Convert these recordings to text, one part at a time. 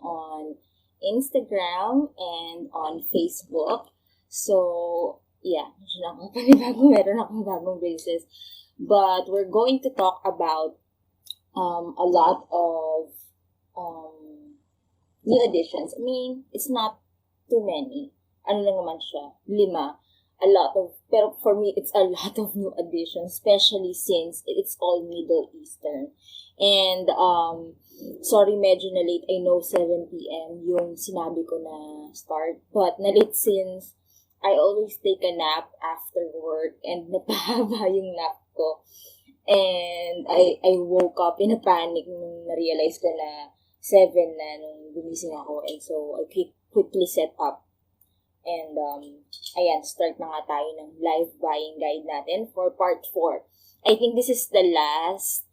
on Instagram and on Facebook. So, yeah, meron akong bagong braces. But we're going to talk about a lot of new additions. I mean, it's not too many. Ano lang naman siya? 5. Pero for me, it's a lot of new additions, especially since it's all Middle Eastern. And, sorry, medyo na late. I know 7 p.m. yung sinabi ko na start. But na-late since I always take a nap after work and napahaba yung nap ko. And I woke up in a panic nung na-realize ko na 7 na nung gumising ako. And so, I quickly set up. And, ayan, start na nga tayo ng live buying guide natin for part 4. I think this is the last,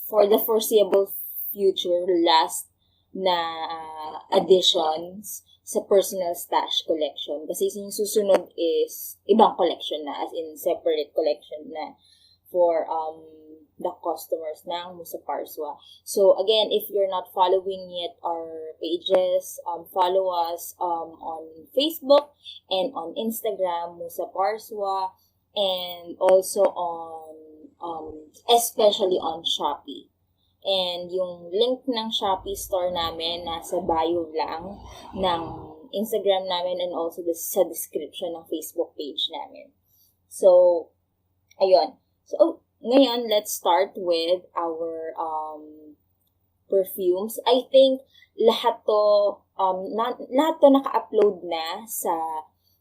for the foreseeable future, last na additions sa personal stash collection. Kasi yung susunod is ibang collection na, as in separate collection na for the customers ng Musa Parsua. So again, if you're not following yet our pages, follow us on Facebook and on Instagram, Musa Parsua, and also on especially on Shopee. And yung link ng Shopee store namin nasa bio lang ng Instagram namin and also sa description ng Facebook page namin. So, ayun. So, ngayon, let's start with our perfumes. I think lahat to naka-upload na sa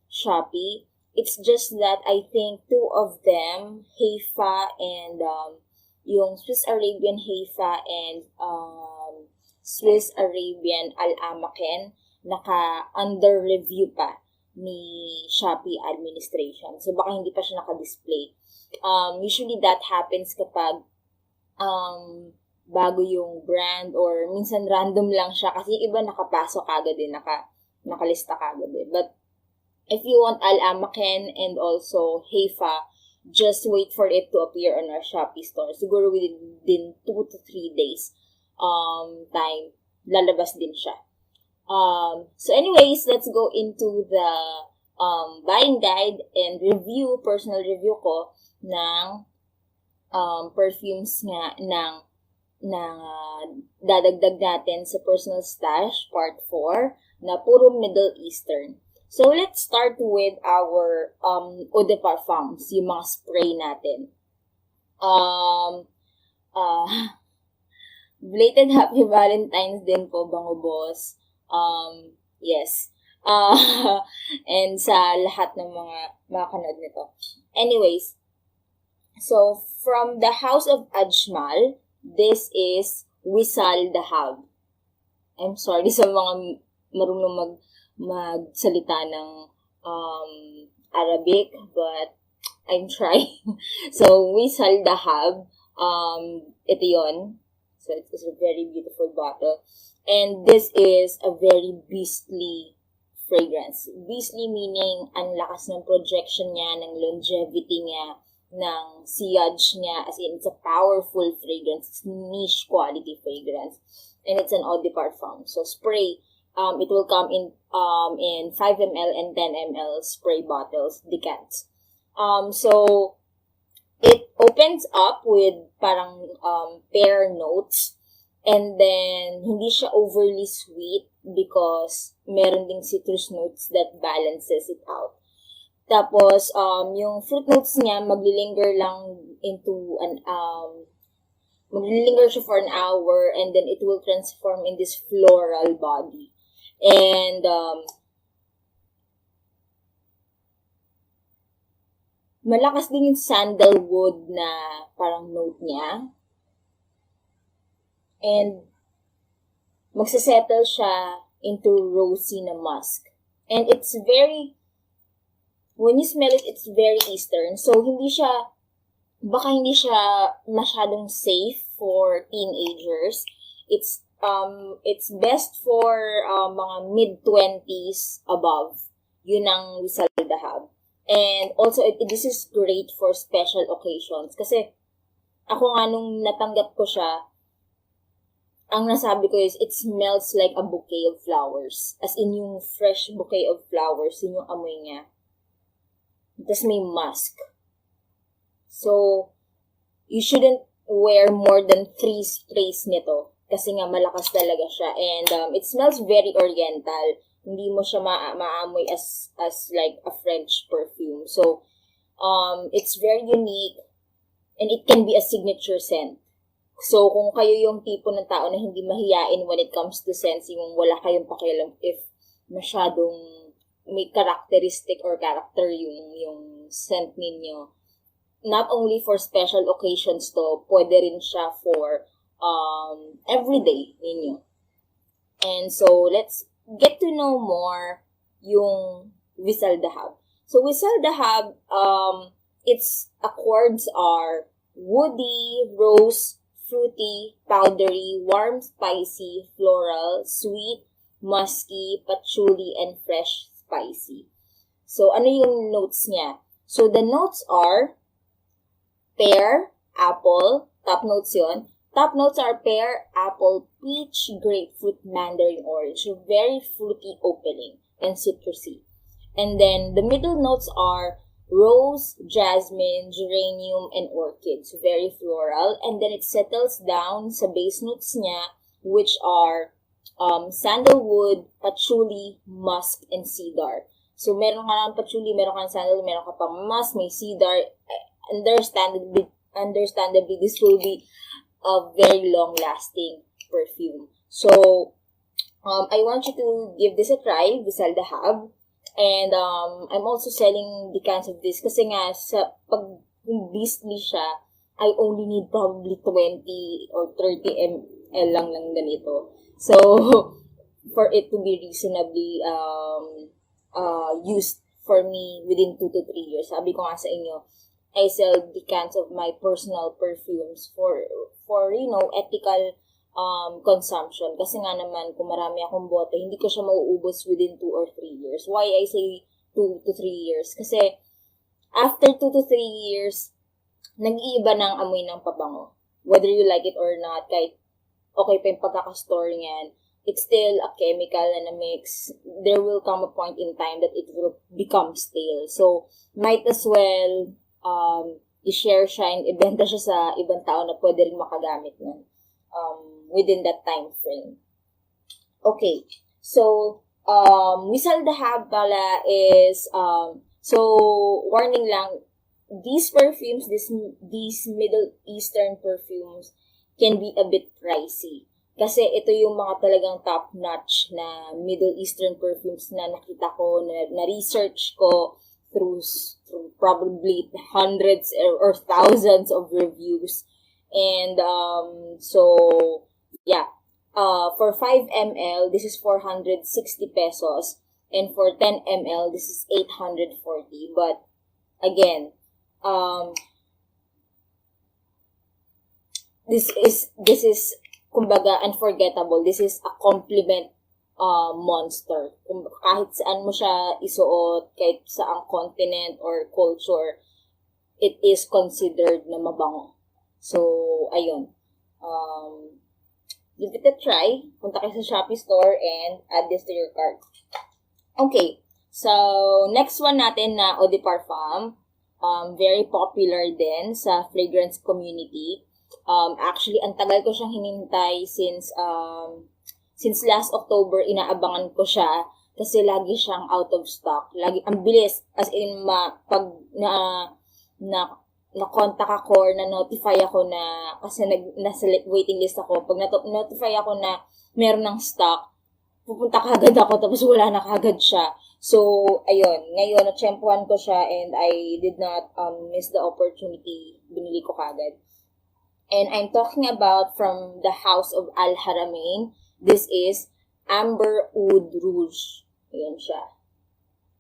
Shopee. It's just that I think 2 of them, Hayfa and yung Swiss Arabian Hayfa and Swiss Arabian Amaken, naka-under review pa ni Shopee administration. So, baka hindi pa siya naka-display. Usually that happens kapag bago yung brand or minsan random lang siya kasi iba nakapasok agad din, nakalista kagad din. But if you want Amaken and also Hayfa, just wait for it to appear on our Shopee store. Siguro within 2 to 3 days time, lalabas din siya. So anyways, let's go into the buying guide and personal review ko ng perfumes nga ng dadagdag natin sa personal stash part 4 na puro Middle Eastern. So let's start with our eau de parfums, yung mga spray natin. Belated Happy Valentine's din po, Bango Boss. Yes. And sa lahat ng mga makakanood nito. Anyways, so from the house of Ajmal, this is Wisal Dhahab. I'm sorry sa mga marunong magsalita ng Arabic, but I'm trying. So, Wisal Dhahab, ito yun. So, it's a very beautiful bottle. And this is a very beastly fragrance. Beastly meaning, ang lakas ng projection niya, ng longevity niya, ng sillage niya, as in, it's a powerful fragrance. It's niche quality fragrance. And it's an eau de parfum. So, spray, it will come in 5 ml and 10 ml spray bottles, decants. So, it opens up with parang pear notes. And then, hindi siya overly sweet because meron ding citrus notes that balances it out. Tapos, yung fruit notes niya, maglilinger lang maglilinger siya for an hour and then it will transform in this floral body. And, malakas din yung sandalwood na parang note niya. And, magsasettle siya into rosy na musk. And it's very, when you smell it, it's very Eastern. So, baka hindi siya masyadong safe for teenagers. It's best for mga mid-20s above. Yun ang Wisal Dhahab. And also, this is great for special occasions. Kasi, ako nga nung natanggap ko siya, ang nasabi ko is, it smells like a bouquet of flowers. As in, yung fresh bouquet of flowers, yun yung amoy niya. Tapos may musk. So, you shouldn't wear more than 3 sprays nito. Kasi nga, malakas talaga siya. And it smells very oriental. Hindi mo siya maamoy as like a French perfume. So, it's very unique. And it can be a signature scent. So, kung kayo yung tipo ng tao na hindi mahiyain when it comes to scents, yung wala kayong pakialam if masyadong may characteristic or character yung scent ninyo, not only for special occasions to, pwede rin siya for everyday ninyo. And so, let's get to know more yung Wisal Dhahab. So, Wisal Dhahab, its accords are woody, rose, fruity, powdery, warm, spicy, floral, sweet, musky, patchouli, and fresh spicy. So, ano yung notes niya? So, the notes are pear, apple, top notes yun. Top notes are pear, apple, peach, grapefruit, mandarin, orange. So, very fruity opening and citrusy. And then, the middle notes are rose, jasmine, geranium, and orchid. So, very floral. And then, it settles down sa base notes niya, which are sandalwood, patchouli, musk, and cedar. So, meron ka ng patchouli, meron ka ng sandalwood, meron ka pang musk, may cedar. Understandably, this will be a very long-lasting perfume. So, I want you to give this a try, Wisal Dhahab. And I'm also selling decants of this kasi nga sa pag beastly siya, I only need probably 20 or 30 ml lang ganito. So, for it to be reasonably used for me within 2 to 3 years. Sabi ko nga sa inyo, I sell decants of my personal perfumes for ethical consumption. Kasi nga naman, kung marami akong bote, hindi ko siya mauubos within 2 or 3 years. Why I say 2 to 3 years? Kasi after 2 to 3 years, nag-iiba ng amoy ng pabango. Whether you like it or not, kahit okay pa yung pagkakastore niyan, it's still a chemical and a mix. There will come a point in time that it will become stale. So, might as well i-share siya and ibenta siya sa ibang tao na pwede rin makagamit nun. Within that time frame. Okay. So, Wisal Dhahab pala is, so, warning lang, these perfumes, these Middle Eastern perfumes can be a bit pricey. Kasi ito yung mga talagang top-notch na Middle Eastern perfumes na nakita ko, na research ko through probably hundreds or thousands of reviews. And, so, yeah, for 5 ml, this is 460 pesos. And for 10 ml, this is 840. But, again, this is, kumbaga, unforgettable. This is a compliment, monster. Kahit saan mo siya isuot, kahit saang continent or culture, it is considered na mabango. So, ayun. Give it a try. Punta kayo sa Shopee store and add this to your cart. Okay. So, next one natin na Eau de Parfum. Very popular din sa fragrance community. Actually, ang tagal ko siyang hinintay since last October, inaabangan ko siya kasi lagi siyang out of stock. Lagi, ang bilis. As in, pag na-contact ako or na-notify ako na, kasi nasa waiting list ako, pag na-notify ako na meron ng stock, pupunta kagad ako, tapos wala na kagad siya. So, ayun, ngayon, na-tsempuhan ko siya and I did not miss the opportunity. Binili ko kagad. And I'm talking about from the house of Haramain. This is Amber Oud Rouge. Ayan siya.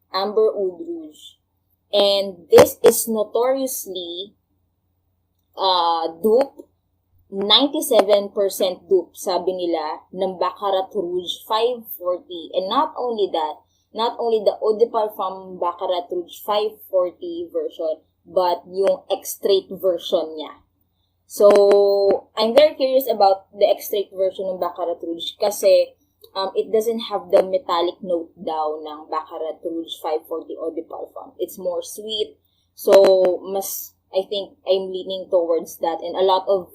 Amber Oud Rouge. And this is notoriously dupe, 97% dupe, sabi nila, ng Baccarat Rouge 540. And not only that, not only the Eau de Parfum Baccarat Rouge 540 version, but yung extrait version niya. So, I'm very curious about the extract version ng Baccarat Rouge kasi it doesn't have the metallic note down ng Baccarat Rouge 540 Eau de Parfum. It's more sweet. So, I think I'm leaning towards that. And a lot of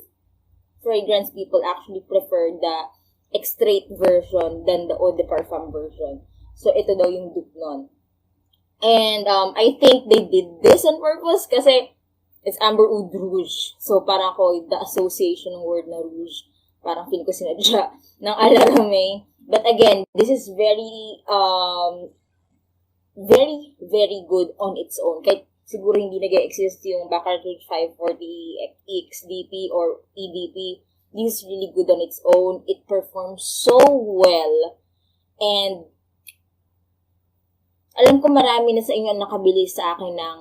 fragrance people actually prefer the extract version than the Eau de Parfum version. So, ito daw yung dupe nun. And I think they did this on purpose kasi it's Amber Oud Rouge. So, parang ako, the association ng word na rouge, parang feel ko sinadya ng Arabian. But again, this is very, very, very good on its own. Kahit siguro hindi nag-exist yung Baccarat Rouge 540 XDP or EDP, this is really good on its own. It performs so well. And, alam ko marami na sa inyo nakabili sa akin ng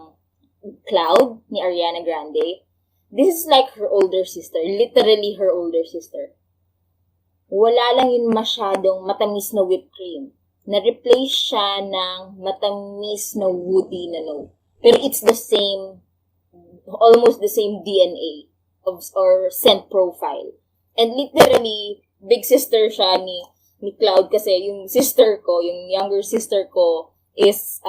Cloud ni Ariana Grande. This is like her older sister. Literally her older sister. Wala lang yun masyadong matamis na whipped cream. Na-replace siya ng matamis na woody na note. Pero it's the same, almost the same DNA or scent profile. And literally, big sister siya ni Cloud kasi yung sister ko, yung younger sister ko is,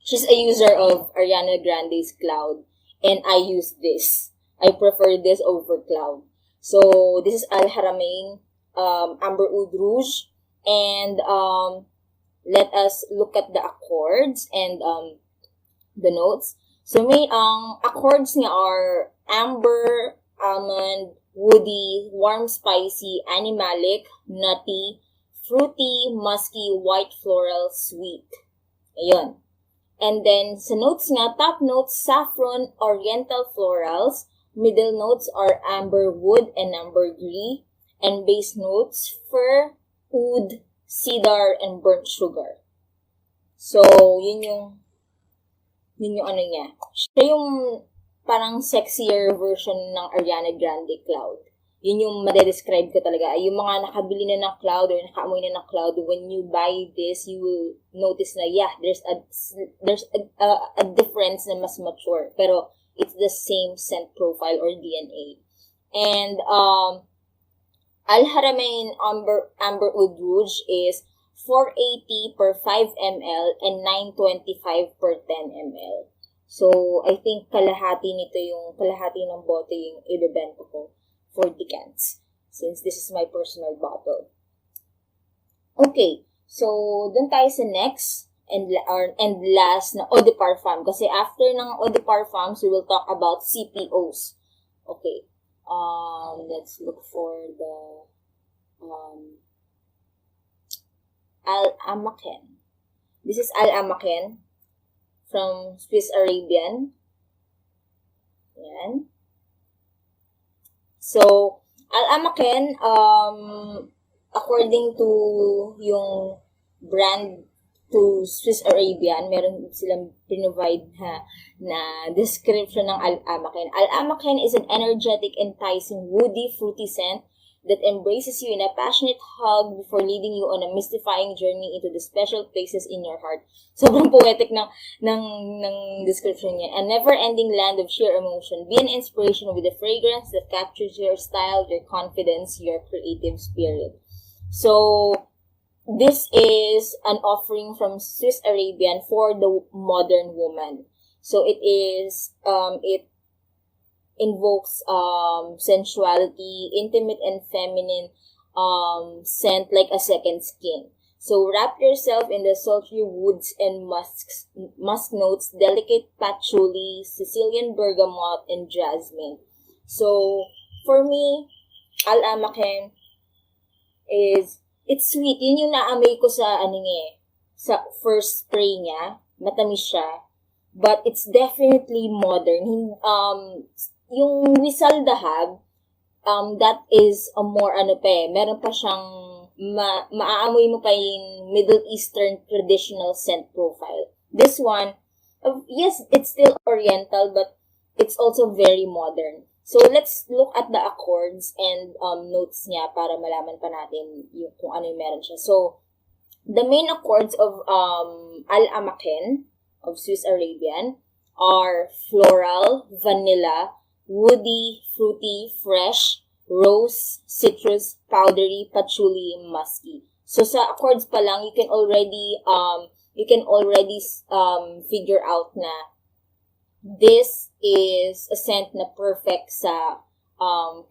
she's a user of Ariana Grande's Cloud, and I use this. I prefer this over Cloud. So, this is Haramain, Amber Oud Rouge, and let us look at the accords and the notes. So, may accords niya are amber, almond, woody, warm, spicy, animalic, nutty, fruity, musky, white floral, sweet. Ayun. And then, sa notes nga, top notes, saffron, oriental florals. Middle notes are amber wood and ambergris. And base notes, fir, oud, cedar, and burnt sugar. So, yun yung ano niya. Siya yung parang sexier version ng Ariana Grande Cloud. Yun yung madedescribe ko talaga. Yung mga nakabili na ng Cloud or nakaamoy na ng Cloud, when you buy this, you will notice na, yeah, there's a difference na mas mature. Pero, it's the same scent profile or DNA. And, Al-Haramain Amber Oud Rouge is 480 per 5 ml and 925 per 10 ml. So, I think kalahati ng bote yung ibebenta ko for decants, since this is my personal bottle. Okay, so dun tayo sa next and last na Eau de Parfum. Kasi after ng Eau de Parfums, we will talk about CPOs. Okay, let's look for the Amaken. This is Amaken from Swiss Arabian. Yan. So, Amaken, according to yung brand to Swiss Arabian, meron silang provide na description ng Amaken. Amaken is an energetic, enticing, woody, fruity scent that embraces you in a passionate hug before leading you on a mystifying journey into the special places in your heart. Sobrang poetic ng description niya. A never-ending land of sheer emotion. Be an inspiration with a fragrance that captures your style, your confidence, your creative spirit. So, this is an offering from Swiss Arabian for the modern woman. So, it invokes sensuality, intimate and feminine scent like a second skin. So wrap yourself in the sultry woods and musk notes, delicate patchouli, Sicilian bergamot, and jasmine. So for me, Amaken it's sweet. Yun yung naamoy ko sa sa first spray niya. Matamis siya. But it's definitely modern. Yung Wisal Dhahab, that is a more meron pa siyang maaamoy mo pa yung Middle Eastern traditional scent profile. This one, yes, it's still oriental, but it's also very modern. So, let's look at the accords and notes niya para malaman pa natin kung ano yung meron siya. So, the main accords of Amaken of Swiss Arabian are floral, vanilla, woody, fruity, fresh, rose, citrus, powdery, patchouli, musky. So sa accords pa lang, you can already figure out na this is a scent na perfect sa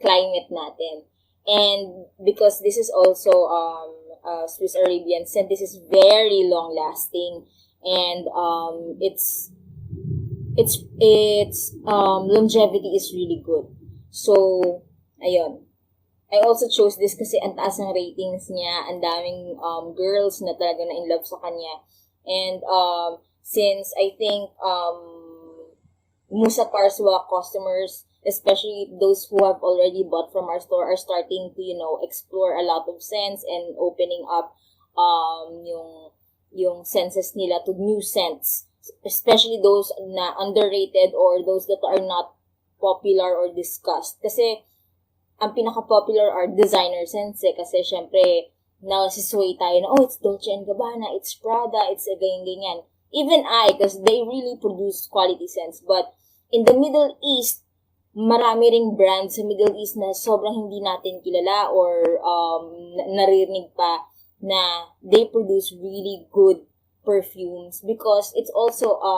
climate natin. And because this is also Swiss Arabian scent, this is very long lasting, and its longevity is really good. So ayun. I also chose this kasi ang taas ng ratings niya, ang daming girls na talaga na in love sa kanya. And since I think Musa Parsua customers, especially those who have already bought from our store, are starting to, explore a lot of scents and opening up yung senses nila to new scents, especially those na underrated or those that are not popular or discussed. Kasi ang pinaka-popular are designer scents kasi syempre nasisway tayo na, it's Dolce & Gabbana, it's Prada, it's ganyan-ganyan. Even because they really produce quality scents. But in the Middle East, marami ring brands sa Middle East na sobrang hindi natin kilala or naririnig pa na they produce really good perfumes because it's also a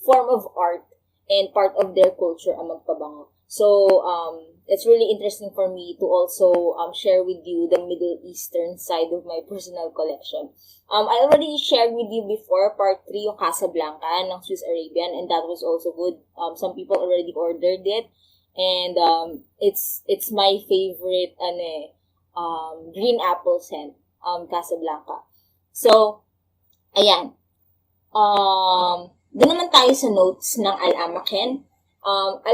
form of art and part of their culture ang magpabango. So, it's really interesting for me to also share with you the Middle Eastern side of my personal collection. I already shared with you before, part 3, yung Casablanca ng Swiss Arabian, and that was also good. Some people already ordered it, and it's my favorite green apple scent, Casablanca. So, ayan. Doon naman tayo sa notes ng Amaken.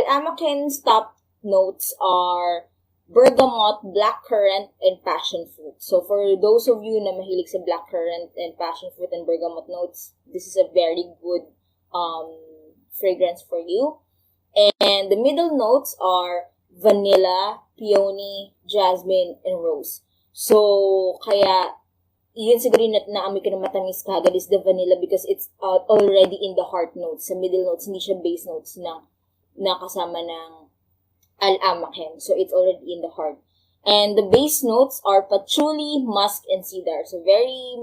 Amaken's top notes are bergamot, blackcurrant, and passion fruit. So for those of you na mahilig sa blackcurrant and passion fruit and bergamot notes, this is a very good fragrance for you. And the middle notes are vanilla, peony, jasmine, and rose. So kaya yun siguro na naamoy ko na matamis kagad is the vanilla because it's already in the heart notes. Sa middle notes, hindi siya base notes na kasama ng Amaken. So, it's already in the heart. And the base notes are patchouli, musk, and cedar. So, very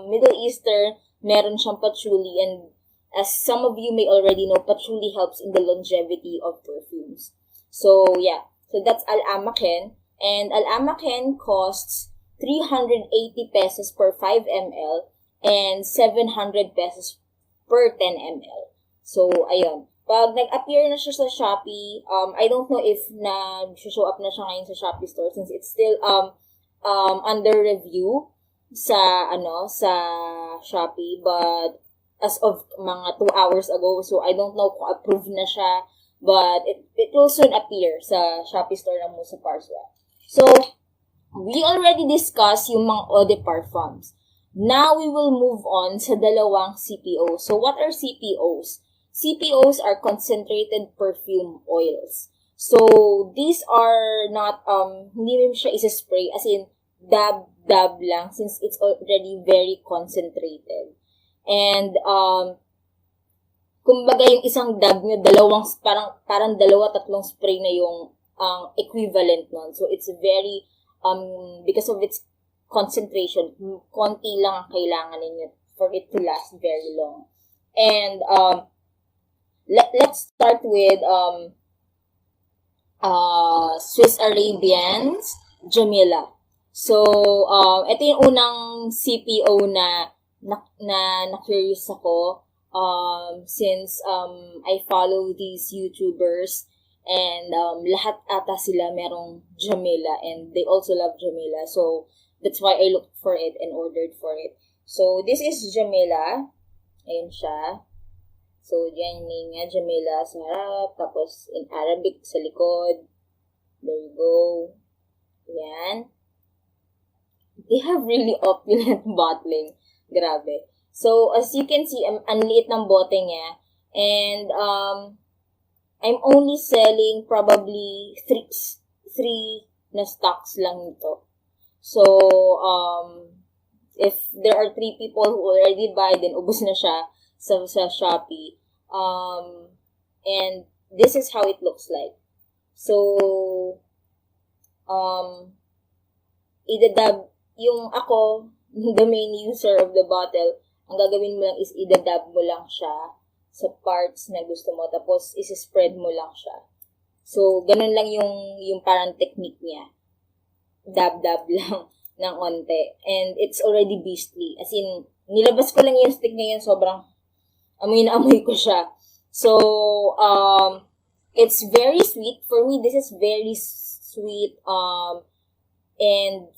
Middle Eastern. Meron siyang patchouli. And as some of you may already know, patchouli helps in the longevity of perfumes. So, yeah. So, that's Amaken. And Amaken costs 380 pesos per 5 ml and 700 pesos per 10 ml. So, ayun. Pag nag-appear na siya sa Shopee, I don't know if show up na siya ngayon sa Shopee store since it's still under review sa Shopee, but as of mga 2 hours ago, so I don't know kung approved na siya, but it will soon appear sa Shopee store ng Musa Parsua. So, we already discussed yung mga eau de parfums. Now, we will move on sa dalawang CPOs. So, what are CPOs? CPOs are concentrated perfume oils. So, these are not, hindi mo siya isa-spray, as in, dab lang, since it's already very concentrated. And, kumbaga yung isang dab nyo, parang dalawa-tatlong spray na yung equivalent nun. So, it's very, because of its concentration, konti lang ang kailangan ninyo for it to last very long. And, let's start with Swiss Arabian's Jamila. So, ito yung unang CPO na curious ako since I follow these YouTubers and lahat ata sila merong Jamila and they also love Jamila. So, that's why I looked for it and ordered for it. So, this is Jamila. Ayun siya. So, yan yung nga, Jamila sa harap, tapos in Arabic sa likod. There you go. Yan. They have really opulent bottling. Grabe. So, as you can see, ang liit ng bote niya. And, I'm only selling probably three na stocks lang ito. So, if there are 3 people who already buy, then ubos na siya sa Shopee. And this is how it looks like. So, idadab, yung ako, the main user of the bottle, ang gagawin mo lang is idadab mo lang siya sa parts na gusto mo, tapos isi-spread mo lang siya. So, ganun lang yung parang technique niya. Dab-dab lang ng onte. And it's already beastly. As in, nilabas ko lang yung stick ngayon, sobrang amoy na amoy ko siya. So, it's very sweet. For me, this is very sweet. And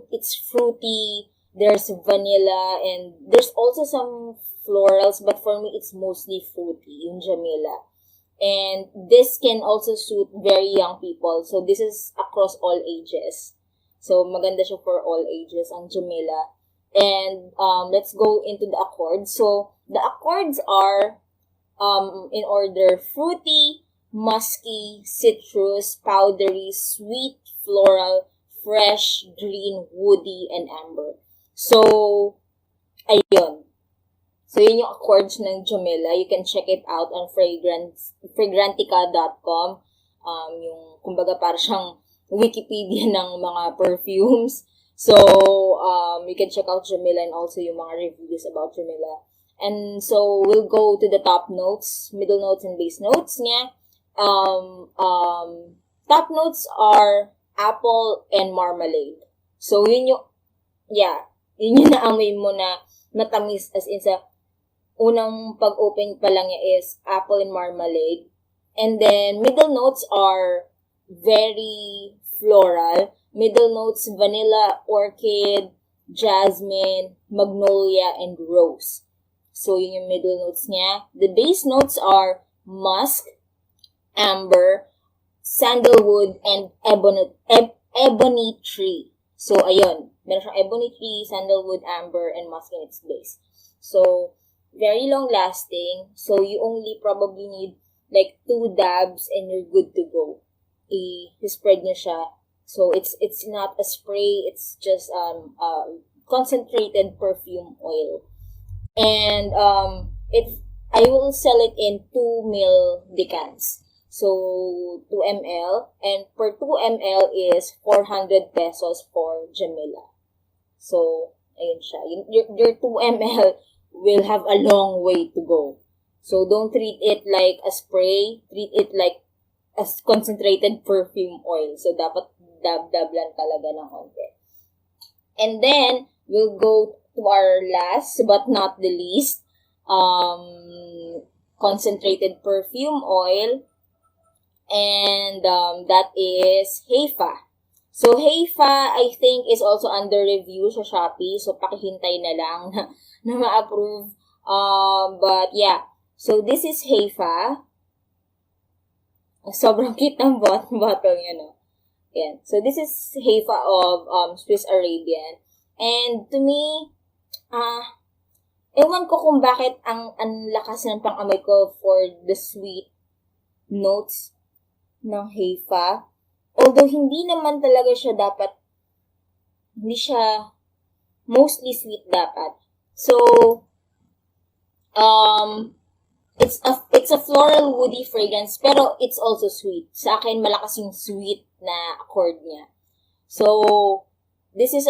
it's fruity. There's vanilla, and there's also some florals, but for me, it's mostly fruity, yung Jamila. And this can also suit very young people. So, this is across all ages. So, maganda siya for all ages, ang Jamila. And let's go into the accords. So, the accords are in order: fruity, musky, citrus, powdery, sweet, floral, fresh, green, woody, and amber. So, ayun. So, yun yung accords ng Jamila. You can check it out on fragrantica.com. Yung, kumbaga, para siyang Wikipedia ng mga perfumes. So, you can check out Jamila and also yung mga reviews about Jamila. And so, we'll go to the top notes, middle notes, and base notes niya. Top notes are apple and marmalade. So, yun yung naamoy mo na matamis, as in sa unang pag-open pa lang niya is apple and marmalade. And then, middle notes are very floral. Middle notes, vanilla, orchid, jasmine, magnolia, and rose. So, yun yung middle notes niya. The base notes are musk, amber, sandalwood, and ebony tree. So, ayun. Meron siyang ebony tree, sandalwood, amber, and musk in its base. So, very long lasting. So, you only probably need like 2 dabs and you're good to go. I-spread niyo siya. So, it's not a spray. It's just concentrated perfume oil. And I will sell it in 2 ml decants. So, 2 ml. And per 2 ml is 400 pesos for Jamila. So, ayun siya. Your 2 ml will have a long way to go. So, don't treat it like a spray. Treat it like a concentrated perfume oil. So, dapat dab-dab lang talaga ng konti. And then, we'll go to our last but not the least, concentrated perfume oil. And that is Hayfa. So, Hayfa, I think, is also under review sa Shopee. So, pakihintay na lang na ma-approve. But, yeah. So, this is Hayfa. Sobrang cute ng bottle niya, no? Yan. So, this is Hayfa of Swiss Arabian. And, to me, ewan ko kung bakit ang lakas ng pang-amoy ko for the sweet notes ng Hayfa. Although, hindi naman talaga siya dapat, hindi siya mostly sweet dapat. So, it's a floral woody fragrance, pero it's also sweet. Sa akin, malakas yung sweet na accord niya. So, this is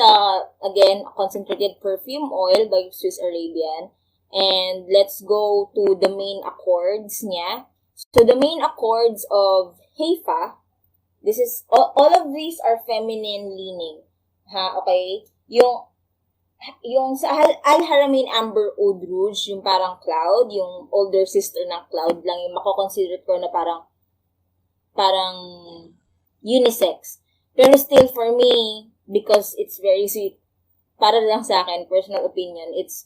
again, a concentrated perfume oil by Swiss Arabian. And let's go to the main accords niya. So, the main accords of Hayfa, this is, all of these are feminine leaning. Okay? Yung sa Haramain Amber Oud Rouge, yung parang cloud, yung older sister ng cloud lang, yung mako-consider ko na parang unisex. Pero still, for me, because it's very sweet, para lang sa akin, personal opinion, it's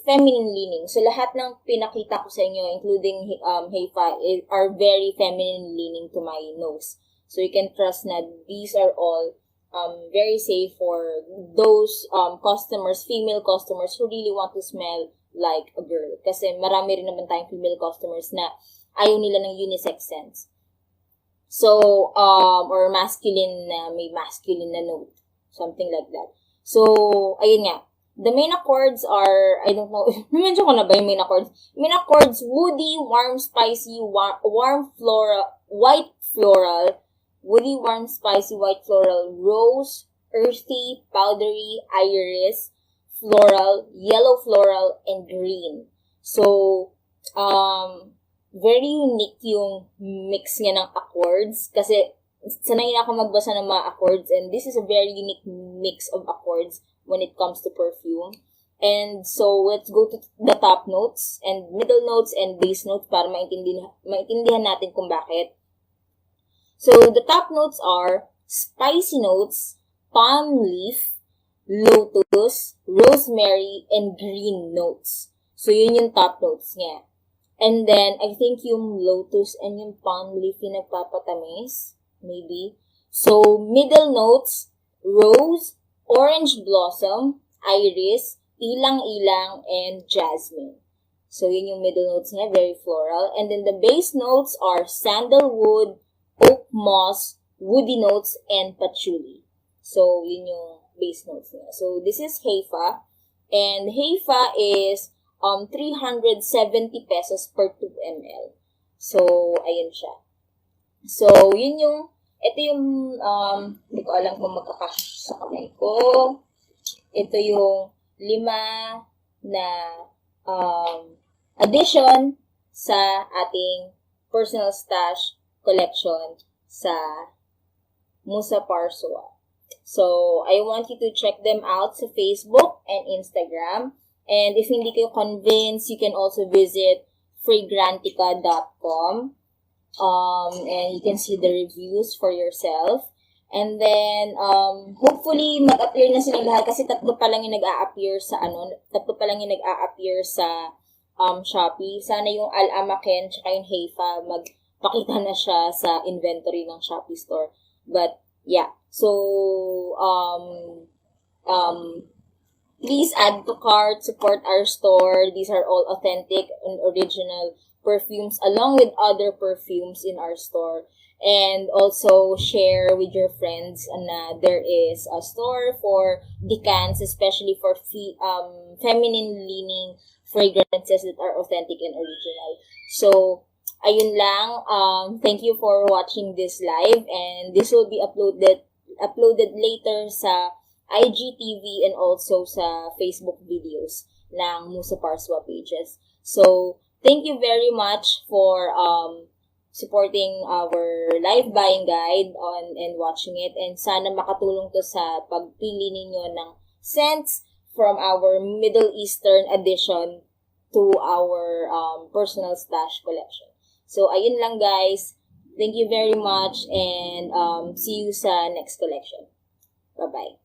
feminine leaning. So, lahat ng pinakita ko sa inyo, including Hayfa, are very feminine leaning to my nose. So, you can trust na these are all very safe for those customers, female customers who really want to smell like a girl. Kasi marami rin naman tayong female customers na ayaw nila ng unisex scents. So, or masculine na, may masculine na note. Something like that. So, ayun nga. The main accords are, I don't know, mention ko na ba yung main accords? Main accords, woody, warm, spicy, warm floral, white floral, woody, warm, spicy, white floral, rose, earthy, powdery, iris, floral, yellow floral, and green. So, very unique yung mix niya ng accords kasi sanay na ako magbasa ng mga accords and this is a very unique mix of accords when it comes to perfume. And so, let's go to the top notes and middle notes and base notes para maintindihan natin kung bakit. So, the top notes are spicy notes, palm leaf, lotus, rosemary, and green notes. So, yun yung top notes niya. And then, I think yung lotus and yung palm leaf yung nagpapatamis. Maybe. So, middle notes, rose, orange blossom, iris, ilang-ilang, and jasmine. So, yun yung middle notes niya, very floral. And then the base notes are sandalwood, oak moss, woody notes, and patchouli. So, yun yung base notes niya. So, this is Hayfa. And Hayfa is 370 pesos per 2 ml. So, ayun siya. So, yun yung ito yung, hindi ko alam kung magkakasya sa kamay ko. Ito yung 5 na addition sa ating personal stash collection sa Musa Parsua. So, I want you to check them out sa Facebook and Instagram. And if hindi kayo convinced, you can also visit fragrantica.com. And you can see the reviews for yourself. And then, hopefully, mag-appear na sila lahat kasi tatlo pa lang yung nag-a-appear sa Shopee. Sana yung Amaken tsaka yung Hayfa magpakita na siya sa inventory ng Shopee store. But, yeah. So, please add to cart, support our store. These are all authentic and original perfumes along with other perfumes in our store. And also share with your friends na there is a store for decants, especially for feminine-leaning fragrances that are authentic and original. So, ayun lang. Thank you for watching this live, and this will be uploaded later sa IGTV and also sa Facebook videos ng Musa Parsua pages. So, thank you very much for supporting our live buying guide and watching it. And sana makatulong to sa pagpili ninyo ng scents from our Middle Eastern edition to our personal stash collection. So, ayun lang guys. Thank you very much and see you sa next collection. Bye-bye.